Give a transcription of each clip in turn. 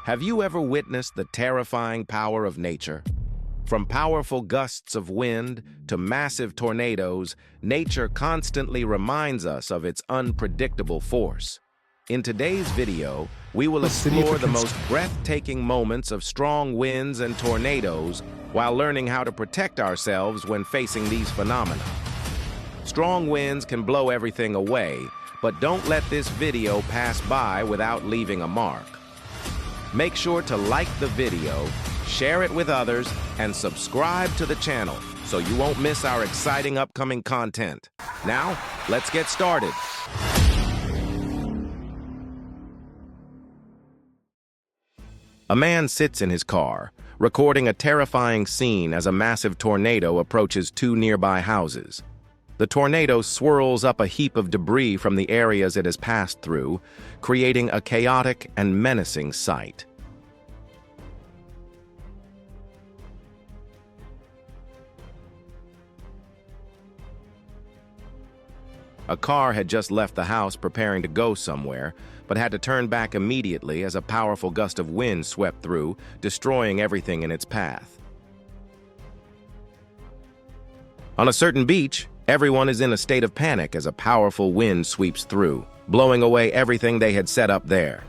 Have you ever witnessed the terrifying power of nature? From powerful gusts of wind to massive tornadoes, nature constantly reminds us of its unpredictable force. In today's video, we will explore the most breathtaking moments of strong winds and tornadoes while learning how to protect ourselves when facing these phenomena. Strong winds can blow everything away, but don't let this video pass by without leaving a mark. Make sure to like the video, share it with others, and subscribe to the channel so you won't miss our exciting upcoming content. Now, let's get started. A man sits in his car, recording a terrifying scene as a massive tornado approaches two nearby houses. The tornado swirls up a heap of debris from the areas it has passed through, creating a chaotic and menacing sight. A car had just left the house preparing to go somewhere, but had to turn back immediately as a powerful gust of wind swept through, destroying everything in its path. On a certain beach, everyone is in a state of panic as a powerful wind sweeps through, blowing away everything they had set up there.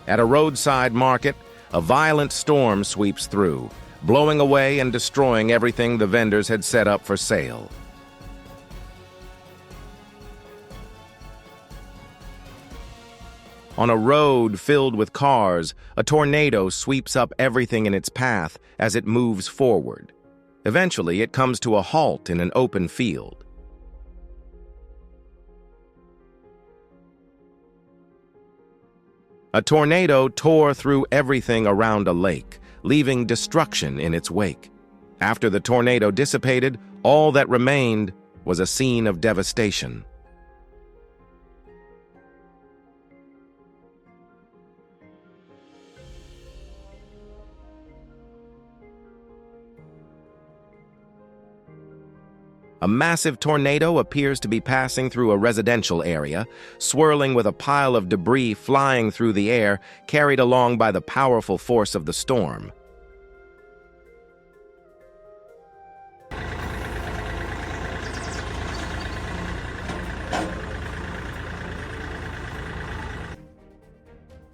At a roadside market, a violent storm sweeps through, blowing away and destroying everything the vendors had set up for sale. On a road filled with cars, a tornado sweeps up everything in its path as it moves forward. Eventually, it comes to a halt in an open field. A tornado tore through everything around a lake, leaving destruction in its wake. After the tornado dissipated, all that remained was a scene of devastation. A massive tornado appears to be passing through a residential area, swirling with a pile of debris flying through the air, carried along by the powerful force of the storm.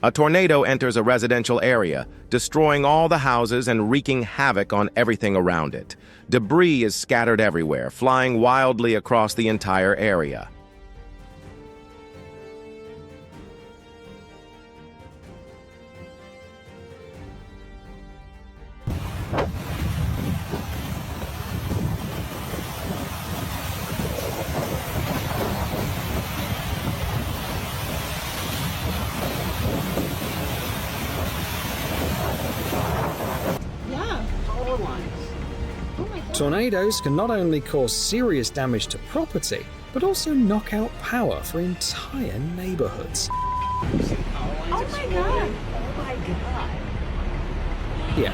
A tornado enters a residential area, destroying all the houses and wreaking havoc on everything around it. Debris is scattered everywhere, flying wildly across the entire area. Tornadoes can not only cause serious damage to property, but also knock out power for entire neighborhoods. Oh my god! Oh my god! Yeah.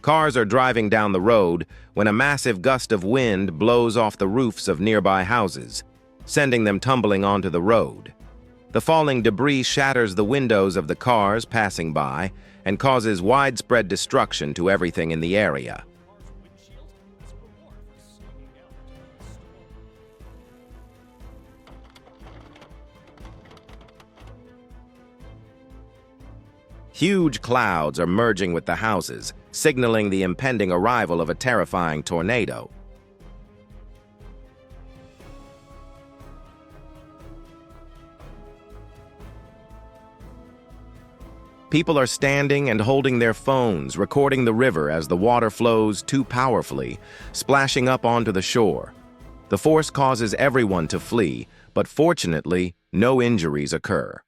Cars are driving down the road when a massive gust of wind blows off the roofs of nearby houses, sending them tumbling onto the road. The falling debris shatters the windows of the cars passing by and causes widespread destruction to everything in the area. Huge clouds are merging with the houses, signaling the impending arrival of a terrifying tornado. People are standing and holding their phones, recording the river as the water flows too powerfully, splashing up onto the shore. The force causes everyone to flee, but fortunately, no injuries occur.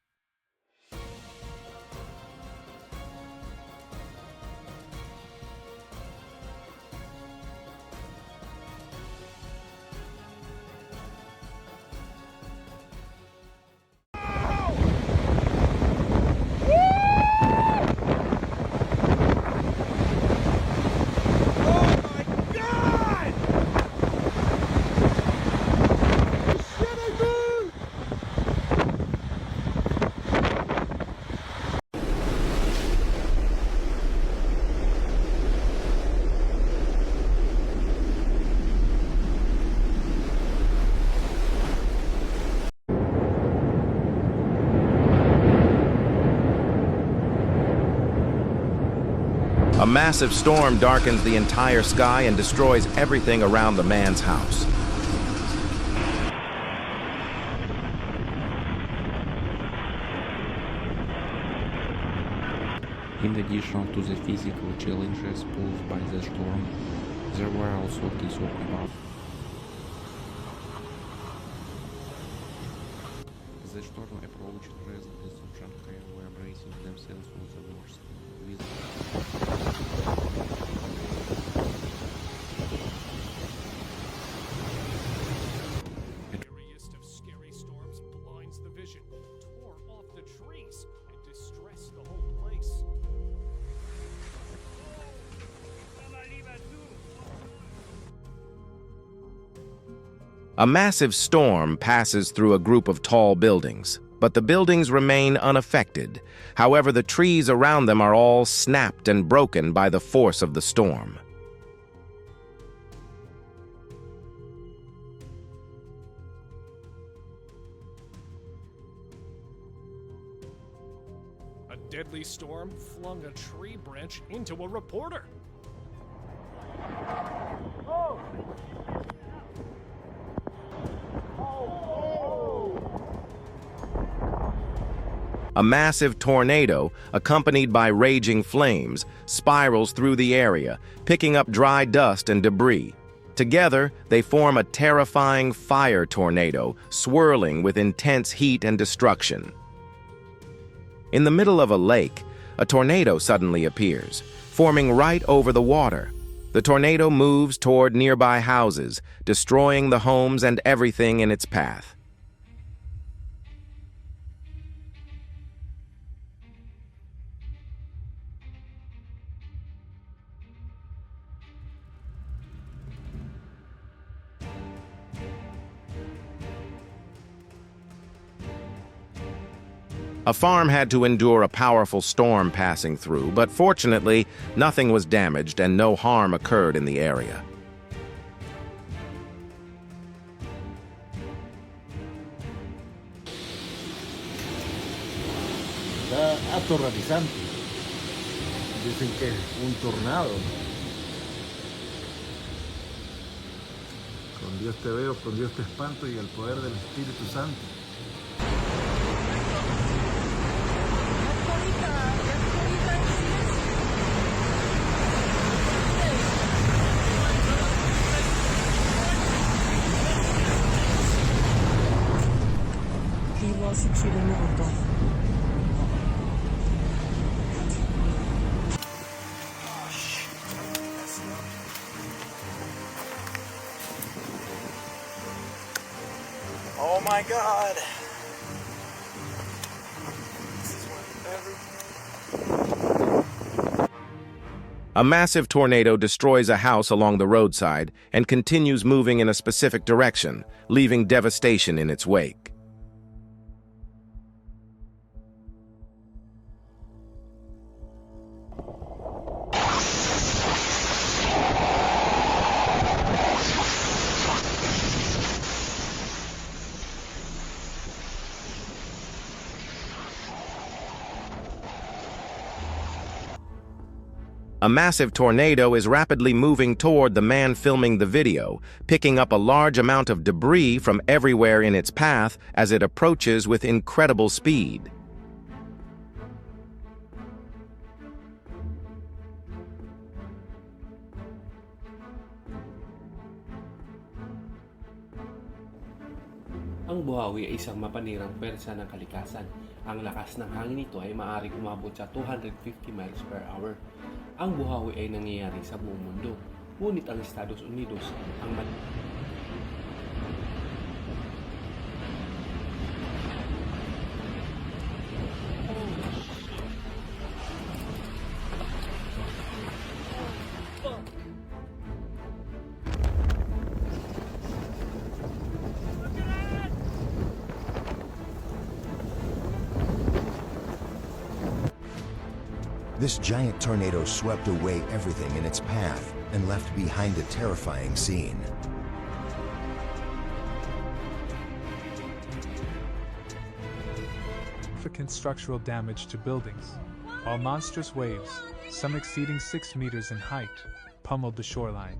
A massive storm darkens the entire sky and destroys everything around the man's house. In addition to the physical challenges posed by the storm, there were also case of about. The storm approached residents of Shanghai were bracing themselves for the worst. Scariest of scary storms blinds the vision, tore off the trees, and distressed the whole place. A massive storm passes through a group of tall buildings, but the buildings remain unaffected. However, the trees around them are all snapped and broken by the force of the storm. A deadly storm flung a tree branch into a reporter. A massive tornado, accompanied by raging flames, spirals through the area, picking up dry dust and debris. Together, they form a terrifying fire tornado, swirling with intense heat and destruction. In the middle of a lake, a tornado suddenly appears, forming right over the water. The tornado moves toward nearby houses, destroying the homes and everything in its path. A farm had to endure a powerful storm passing through, but fortunately, nothing was damaged and no harm occurred in the area. Está aterrorizante. Dicen que es un tornado. Con Dios te veo, con Dios te espanto y el poder del Espíritu Santo. Oh my God! A massive tornado destroys a house along the roadside and continues moving in a specific direction, leaving devastation in its wake. A massive tornado is rapidly moving toward the man filming the video, picking up a large amount of debris from everywhere in its path as it approaches with incredible speed. Ang buhawi ay isang mapanirang pwersa ng kalikasan. Ang lakas ng hangin nito ay maaaring umabot sa 250 miles per hour. Ang buhawi ay nangyayari sa buong mundo, ngunit ang Estados Unidos ang This giant tornado swept away everything in its path and left behind a terrifying scene. Significant structural damage to buildings. while monstrous waves, some exceeding 6 meters in height, pummeled the shoreline.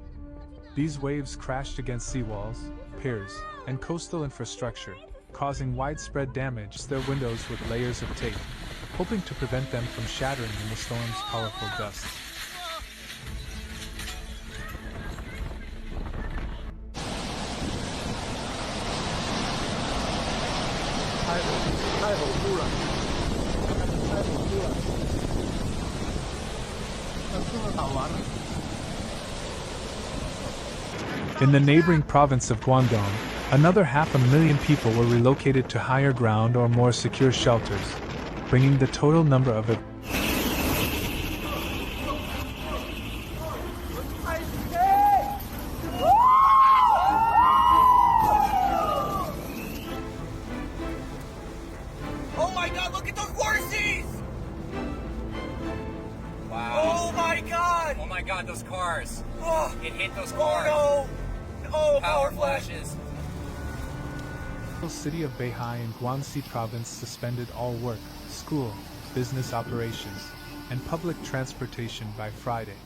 These waves crashed against seawalls, piers, and coastal infrastructure, causing widespread damage to their windows with layers of tape, hoping to prevent them from shattering in the storm's powerful gusts. In the neighboring province of Guangdong, another 500,000 people were relocated to higher ground or more secure shelters, bringing the total number of Oh my god, look at those horses! Wow. Oh my god! Oh my god, those cars. Oh, it hit those cars. Oh no! Oh, power flashes. The city of Beihai in Guangxi province suspended all work, school, business operations, and public transportation by Friday.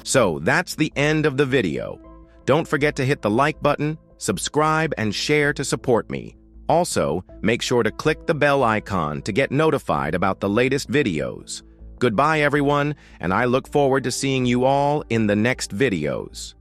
So that's the end of the video. Don't forget to hit the like button, subscribe, and share to support me. Also, make sure to click the bell icon to get notified about the latest videos. Goodbye, everyone, and I look forward to seeing you all in the next videos.